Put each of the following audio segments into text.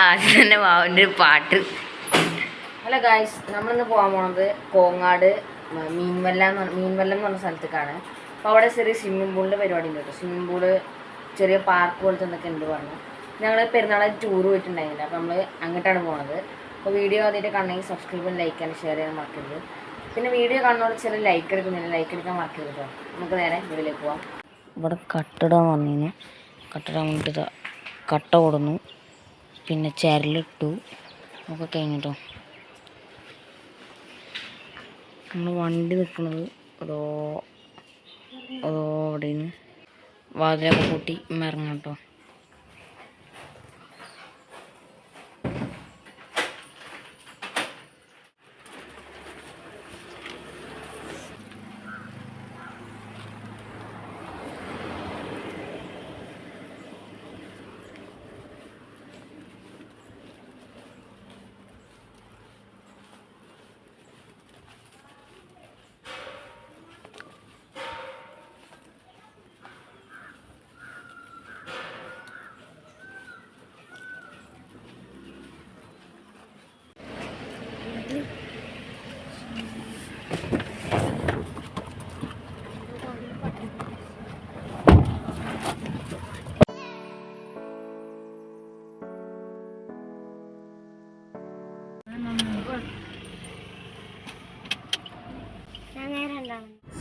ആദ്യം തന്നെ വാവൻ്റെ ഒരു പാട്ട്. ഹലോ ഗായ്സ്, നമ്മളിന്ന് പോകാൻ പോണത് കോങ്ങാട് മീൻവല്ലം എന്ന് പറഞ്ഞ സ്ഥലത്തേക്കാണ്. അപ്പോൾ അവിടെ ചെറിയ സ്വിമ്മിംഗ് പൂളിൻ്റെ പരിപാടി ഉണ്ട് കേട്ടോ. സ്വിമ്മിംഗ് പൂള് ചെറിയ പാർക്ക് പോലത്തെ എന്തൊക്കെ ഉണ്ട് പറഞ്ഞു. ഞങ്ങൾ പെരുന്നാളായിട്ട് ടൂർ പോയിട്ടുണ്ടായിരുന്നില്ല, അപ്പോൾ നമ്മൾ അങ്ങോട്ടാണ് പോണത്. അപ്പോൾ വീഡിയോ ആദ്യമായിട്ട് കാണണമെങ്കിൽ സബ്സ്ക്രൈബ് ലൈക്ക് ചെയ്യാൻ ഷെയർ ചെയ്യാൻ മറക്കരുത്. പിന്നെ വീഡിയോ കാണുന്നവർ ചില ലൈക്ക് എടുക്കുന്നില്ല, ലൈക്ക് എടുക്കാൻ മറക്കരുത് കേട്ടോ. നമുക്ക് നേരെ വീട്ടിലേക്ക് പോവാം. ഇവിടെ കട്ടിടാൻ വന്നിരുന്നു. കട്ടിടാൻ വേണ്ടിയിട്ട് കട്ട കൊടുന്നു, പിന്നെ ചരലിട്ടു ഒക്കെ കഴിഞ്ഞിട്ടോ. നമ്മൾ വണ്ടി നിൽക്കുന്നത് അതോ അവിടെ നിന്ന് വാതിലൊക്കെ കൂട്ടി ഇറങ്ങാം കേട്ടോ.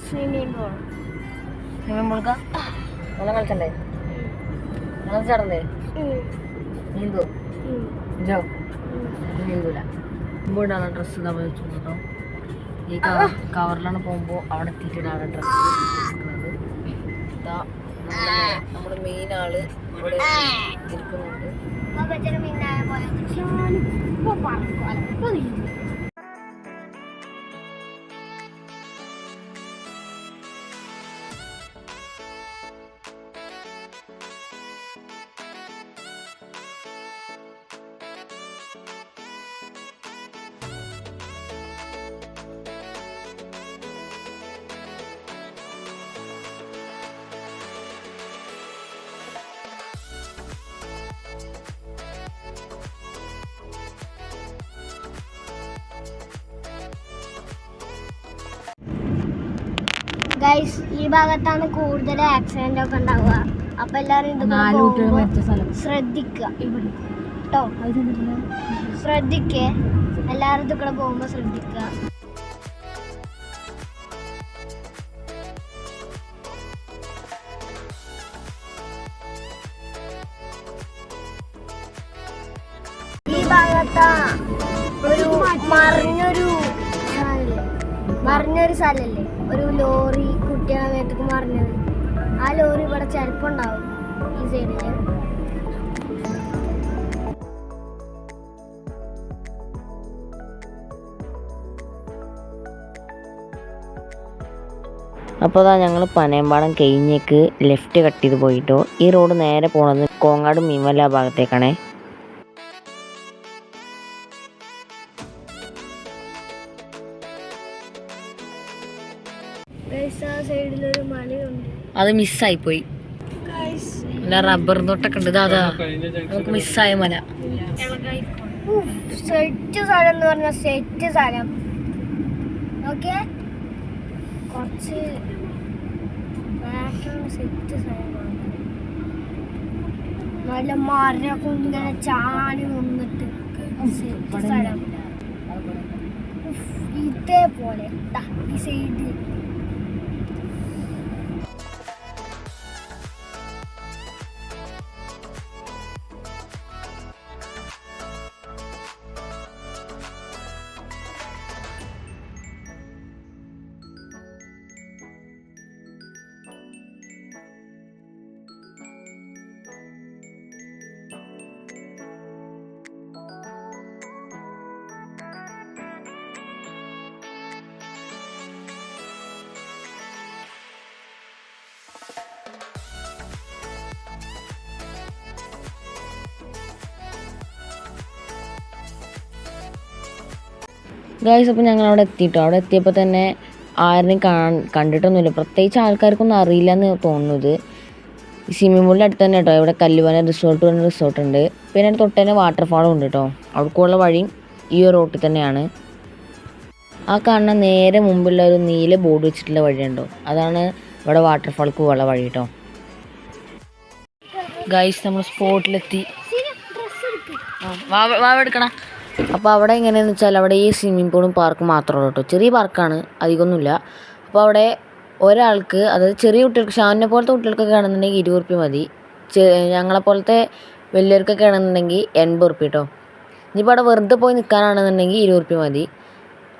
സ്വിമ്മിംഗ് പൂൾക്കാ വെള്ളം കളിച്ചണ്ടേ? വെള്ളം ചടണ്ടേ? നീന്തോ? ജോ നീന്തൂല. മുമ്പോട്ടാണ് ഡ്രസ്സ് ഇതാ വെച്ചു കേട്ടോ. ഈ കവറിലാണ് പോകുമ്പോൾ അവിടെ എത്തിയിട്ടാണ് ഡ്രസ്സ് എടുക്കുന്നത്. ഇതാ നമ്മുടെ മെയിൻ ആള് ഇവിടെ ഇരിക്കുന്നുണ്ട്. ഗൈസ്, ഈ ഭാഗത്താണ് കൂടുതൽ ആക്സിഡന്റ് ഒക്കെ ഉണ്ടാവുക. അപ്പൊ എല്ലാരും ശ്രദ്ധിക്കുക കേട്ടോ. ശ്രദ്ധിക്കേ, എല്ലാരും ഇതൊക്കെ പോകുമ്പോ ശ്രദ്ധിക്കുക. ഈ ഭാഗത്താ ഒരു മറിഞ്ഞൊരു സ്ഥലല്ലേ, ഒരു ലോറി കുട്ടികളെ മേത്തേക്ക് മറിഞ്ഞത്. ആ ലോറി ഇവിടെ ചിലപ്പുണ്ടാവും ഈ സൈഡില്. അപ്പോൾ അതാ ഞങ്ങൾ പനയമ്പാടം കഴിഞ്ഞേക്ക് ലെഫ്റ്റ് കട്ട് ചെയ്ത് പോയിട്ടോ. ഈ റോഡ് നേരെ പോണത് കോങ്ങാട് മീൻവല്ല ഭാഗത്തേക്കാണേ. സൈഡിലൊരു മലയുണ്ട്, അത് മിസ്സായി പോയി. അല്ല, റബ്ബർ തൊട്ടൊക്കെ ഉണ്ട്. അതാ നമുക്ക് മിസ്സായ മല. സെറ്റ് സ്ഥലം എന്ന് പറഞ്ഞ സെറ്റ് സ്ഥലം. ഓക്കെ, കുറച്ച് സെറ്റ് സ്ഥലമാണ്. നല്ല മരമൊക്കെ ഇങ്ങനെ ചാടി നിന്നിട്ട് സെറ്റ് സ്ഥലം. ഇതേപോലെ ഈ സൈഡ് ഗൈസ്, അപ്പോൾ ഞങ്ങൾ അവിടെ എത്തിയിട്ടോ. അവിടെ എത്തിയപ്പോൾ തന്നെ ആരെയും കണ്ടിട്ടൊന്നുമില്ല, പ്രത്യേകിച്ച് ആൾക്കാർക്കൊന്നും അറിയില്ല എന്ന് തോന്നുന്നത്. ഈ സ്വിമ്മിംഗ് പൂളിൻ്റെ അടുത്ത് തന്നെ കേട്ടോ ഇവിടെ കല്ലുവന റിസോർട്ട് പറഞ്ഞ റിസോർട്ട് ഉണ്ട്. പിന്നെ തൊട്ട് തന്നെ വാട്ടർഫാളും ഉണ്ട് കേട്ടോ. അവിടേക്കുള്ള വഴിയും ഈ ഒരു റോട്ടിൽ തന്നെയാണ്. ആ കാണുന്ന നേരെ മുമ്പുള്ള ഒരു നീല ബോർഡ് വെച്ചിട്ടുള്ള വഴിയുണ്ടോ, അതാണ് ഇവിടെ വാട്ടർഫാൾക്ക് പോകാനുള്ള വഴി കേട്ടോ. ഗൈസ് നമ്മൾ സ്പോട്ടിലെത്തി. എടുക്കണം. അപ്പോൾ അവിടെ എങ്ങനെയാണെന്ന് വെച്ചാൽ അവിടെ ഈ സ്വിമ്മിംഗ് പൂളും പാർക്കും മാത്രമേ ഉള്ളൂ കേട്ടോ. ചെറിയ പാർക്കാണ്, അധികമൊന്നുമില്ല. അപ്പോൾ അവിടെ ഒരാൾക്ക്, അതായത് ചെറിയ കുട്ടികൾക്ക്, ഷാനിനെ പോലത്തെ കുട്ടികൾക്കൊക്കെ ആണെന്നുണ്ടെങ്കിൽ 20 റുപ്യ മതി. ഞങ്ങളെപ്പോലത്തെ വലിയവർക്കൊക്കെ ആണെന്നുണ്ടെങ്കിൽ 80 റുപ്യ കേട്ടോ. ഇനിയിപ്പോൾ അവിടെ വെറുതെ പോയി നിൽക്കാനാണെന്നുണ്ടെങ്കിൽ 20 റുപ്യ മതി.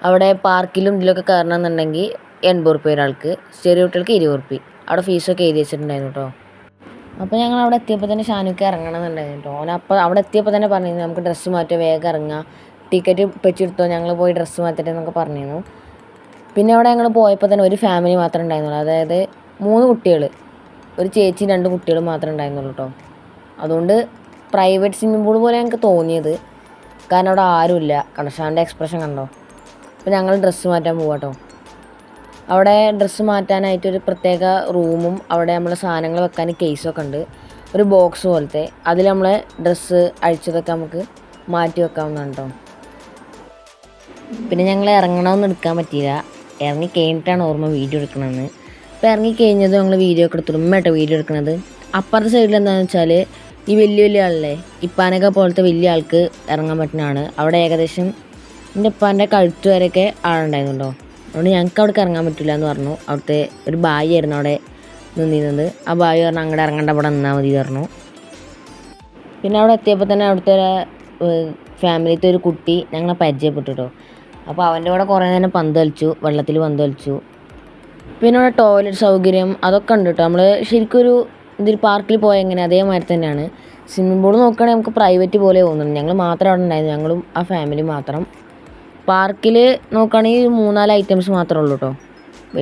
അവിടെ പാർക്കിലും ഇതിലൊക്കെ കയറണമെന്നുണ്ടെങ്കിൽ 80 റുപ്യ ഒരാൾക്ക്, ചെറിയ കുട്ടികൾക്ക് 20 റുപ്യ. അവിടെ ഫീസൊക്കെ എഴുതി വെച്ചിട്ടുണ്ടായിരുന്നു കേട്ടോ. അപ്പോൾ ഞങ്ങൾ അവിടെ എത്തിയപ്പോൾ തന്നെ ഷാനുക്ക് ഇറങ്ങണമെന്നുണ്ടായിരുന്നു കേട്ടോ. ഓനപ്പോൾ അവിടെ എത്തിയപ്പോൾ തന്നെ പറഞ്ഞിരുന്നു നമുക്ക് ഡ്രസ്സ് മാറ്റുക, വേഗം ഇറങ്ങുക, ടിക്കറ്റ് വെച്ചെടുത്തോ, ഞങ്ങൾ പോയി ഡ്രസ്സ് മാറ്റട്ടെ എന്നൊക്കെ പറഞ്ഞിരുന്നു. പിന്നെ അവിടെ ഞങ്ങൾ പോയപ്പോൾ തന്നെ ഒരു ഫാമിലി മാത്രമേ ഉണ്ടായിരുന്നുള്ളൂ. അതായത് 3 കുട്ടികൾ, ഒരു ചേച്ചി 2 കുട്ടികൾ മാത്രമേ ഉണ്ടായിരുന്നുള്ളൂ കേട്ടോ. അതുകൊണ്ട് പ്രൈവറ്റ് സ്വിമ്മിംഗ് പൂൾ പോലെ ഞങ്ങൾക്ക് തോന്നിയത്, കാരണം അവിടെ ആരുമില്ല. കണഷാൻ്റെ എക്സ്പ്രഷൻ കണ്ടോ. അപ്പോൾ ഞങ്ങൾ ഡ്രസ്സ് മാറ്റാൻ പോകാം കേട്ടോ. അവിടെ ഡ്രസ്സ് മാറ്റാനായിട്ടൊരു പ്രത്യേക റൂമും അവിടെ നമ്മൾ സാധനങ്ങൾ വെക്കാൻ കേസൊക്കെ ഉണ്ട്, ഒരു ബോക്സ് പോലത്തെ. അതിൽ നമ്മൾ ഡ്രസ്സ് അഴിച്ചതൊക്കെ നമുക്ക് മാറ്റി വെക്കാവുന്നതാണ് കേട്ടോ. പിന്നെ ഞങ്ങൾ ഇറങ്ങണമെന്ന് എടുക്കാൻ പറ്റിയില്ല, ഇറങ്ങി കഴിഞ്ഞിട്ടാണ് ഓർമ്മ വീഡിയോ എടുക്കണമെന്ന്. അപ്പോൾ ഇറങ്ങി കഴിഞ്ഞത് ഞങ്ങൾ വീഡിയോ ഒക്കെ എടുത്തിട്ട് ഉമ്മ കേട്ടോ വീഡിയോ എടുക്കുന്നത്. അപ്പുറത്തെ സൈഡിൽ എന്താണെന്ന് വെച്ചാൽ ഈ വലിയ ആളല്ലേ, ഇപ്പാനൊക്കെ പോലത്തെ വലിയ ആൾക്ക് ഇറങ്ങാൻ പറ്റുന്നതാണ്. അവിടെ ഏകദേശം എൻ്റെ ഉപ്പാൻ്റെ കഴുത്ത് വരെയൊക്കെ ആളുണ്ടായിരുന്നുണ്ടോ. അതുകൊണ്ട് ഞങ്ങൾക്ക് അവിടേക്ക് ഇറങ്ങാൻ പറ്റില്ല എന്ന് പറഞ്ഞു. അവിടുത്തെ ഒരു ബായി ആയിരുന്നു അവിടെ നിന്നിരുന്നത്. ആ ബായി പറഞ്ഞു അങ്ങോട്ട് ഇറങ്ങേണ്ട, അവിടെ നിന്നാൽ മതി പറഞ്ഞു. പിന്നെ അവിടെ എത്തിയപ്പോൾ തന്നെ അവിടുത്തെ ഫാമിലിത്തെ ഒരു കുട്ടി ഞങ്ങളെ പരിചയപ്പെട്ടു കേട്ടോ. അപ്പോൾ അവൻ്റെ കൂടെ കുറേ നേരം പന്ത് കളിച്ചു, വെള്ളത്തിൽ പന്ത് കളിച്ചു. പിന്നെ അവിടെ ടോയ്ലറ്റ് സൗകര്യം അതൊക്കെ ഉണ്ട് കേട്ടോ. നമ്മൾ ശരിക്കും ഒരു ഇതിൽ പാർക്കിൽ പോയ എങ്ങനെ അതേമാതിരി തന്നെയാണ്. സ്വിമ്മിംഗ് പൂൾ നോക്കുകയാണെങ്കിൽ നമുക്ക് പ്രൈവറ്റ് പോലെ തോന്നുന്നുണ്ട്. ഞങ്ങൾ മാത്രം അവിടെ ഉണ്ടായിരുന്നു, ഞങ്ങളും ആ ഫാമിലി മാത്രം. പാർക്കിൽ നോക്കുകയാണെങ്കിൽ 3-4 ഐറ്റംസ് മാത്രമേ ഉള്ളൂ കേട്ടോ.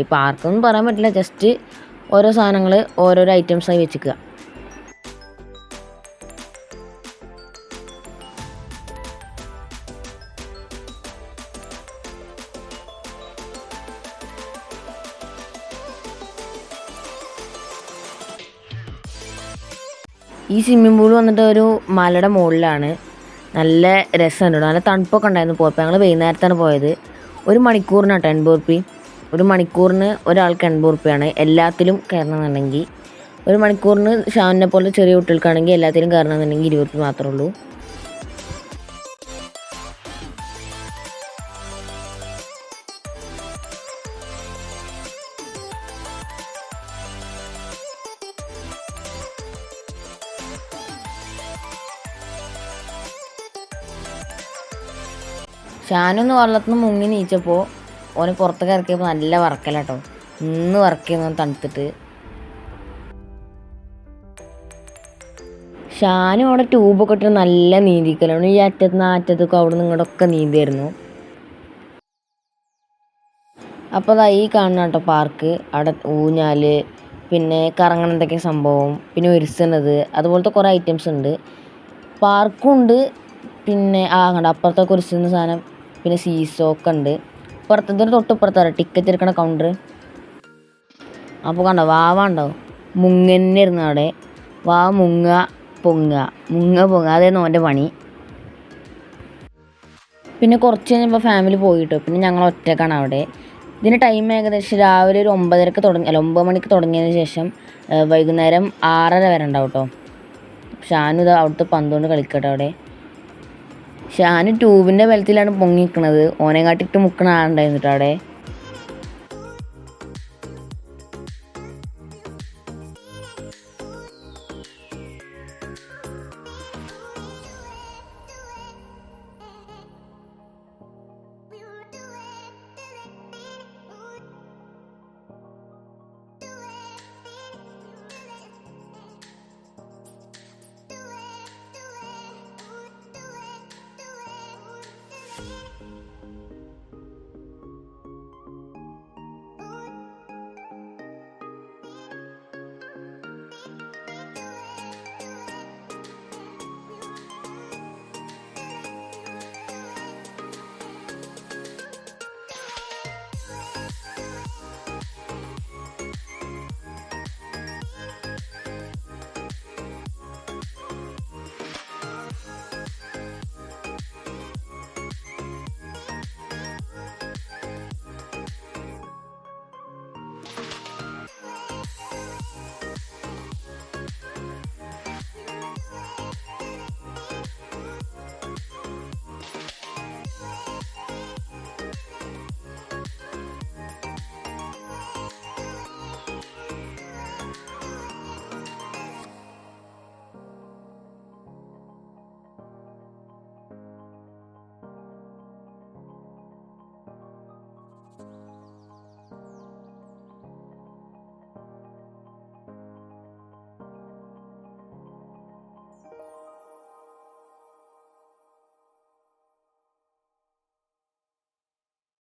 ഈ പാർക്കൊന്നും പറയാൻ പറ്റില്ല, ജസ്റ്റ് ഓരോ സാധനങ്ങൾ ഓരോരോ ഐറ്റംസായി വെച്ചിക്കുക. ഈ സ്വിമ്മിംഗ് പൂൾ വന്നിട്ട് ഒരു മലയുടെ മുകളിലാണ്. നല്ല രസമുണ്ട്, നല്ല തണുപ്പൊക്കെ ഉണ്ടായിരുന്നു. പോയപ്പോൾ ഞങ്ങൾ വൈകുന്നേരത്താണ് പോയത്. 1 മണിക്കൂറിനാണ് കേട്ടോ 80 റുപ്യ. 1 മണിക്കൂറിന് ഒരാൾക്ക് 80 റുപ്യാണ് എല്ലാത്തിലും കയറണമെന്നുണ്ടെങ്കിൽ. 1 മണിക്കൂറിന് ഷാനിനെ പോലെ ചെറിയ കുട്ടികൾക്കാണെങ്കിൽ എല്ലാത്തിലും കയറണമെന്നുണ്ടെങ്കിൽ 20 റുപ്യ മാത്രമേ ഉള്ളൂ. ഷാനൊന്ന് വെള്ളത്തിൽ നിന്ന് മുങ്ങി നീച്ചപ്പോൾ ഓന് പുറത്തൊക്കെ ഇറക്കിയപ്പോൾ നല്ല വറക്കലാട്ടോ. വറക്കുന്നു തണുത്തിട്ട്. ഷാനും അവിടെ ട്യൂബൊക്കെ ഇട്ട് നല്ല നീന്തിക്കലാണ്. ഈ അറ്റത്തുനിന്ന് ആ അറ്റത്തൊക്കെ അവിടെ നിന്ന് ഇങ്ങോട്ടൊക്കെ നീന്തിയായിരുന്നു. അപ്പോൾ അതാ ഈ കാണുന്ന കേട്ടോ പാർക്ക്. അവിടെ ഊഞ്ഞാൽ, പിന്നെ കറങ്ങണ എന്തൊക്കെ സംഭവം, പിന്നെ ഒരുസണത്, അതുപോലത്തെ കുറേ ഐറ്റംസ് ഉണ്ട്. പാർക്കും ഉണ്ട്. പിന്നെ കണ്ട അപ്പുറത്തൊക്കെ ഒരുസുന്ന സാധനം, പിന്നെ സീസോക്കെ ഉണ്ട്. പുറത്തതിന് തൊട്ടിപ്പുറത്താണ് ടിക്കറ്റ് എടുക്കണ കൗണ്ടർ. അപ്പോൾ കണ്ടോ വാവ ഉണ്ടാവും മുങ്ങന്നായിരുന്നു അവിടെ. വാവ മുങ്ങുക പൊങ്ങുക അതായിരുന്നു അവൻ്റെ പണി. പിന്നെ കുറച്ച് കഴിഞ്ഞപ്പോൾ ഫാമിലി പോയിട്ടോ. പിന്നെ ഞങ്ങൾ ഒറ്റക്കാണ് അവിടെ. ഇതിന് ടൈം ഏകദേശം രാവിലെ ഒരു 9 മണിക്ക് തുടങ്ങിയതിന് ശേഷം വൈകുന്നേരം 6:30 വരെ ഉണ്ടാവും കേട്ടോ. ഷാനു ഇതാ അവിടുത്തെ പന്തുകൊണ്ട് കളിക്കട്ടെ അവിടെ. ഷാനു ട്യൂബിൻ്റെ ബലത്തിലാണ് പൊങ്ങി നിൽക്കുന്നത്. ഓനെ കാട്ടിട്ട് മുക്കണ ആളുണ്ടായിരുന്നു കേട്ടോ അവിടെ.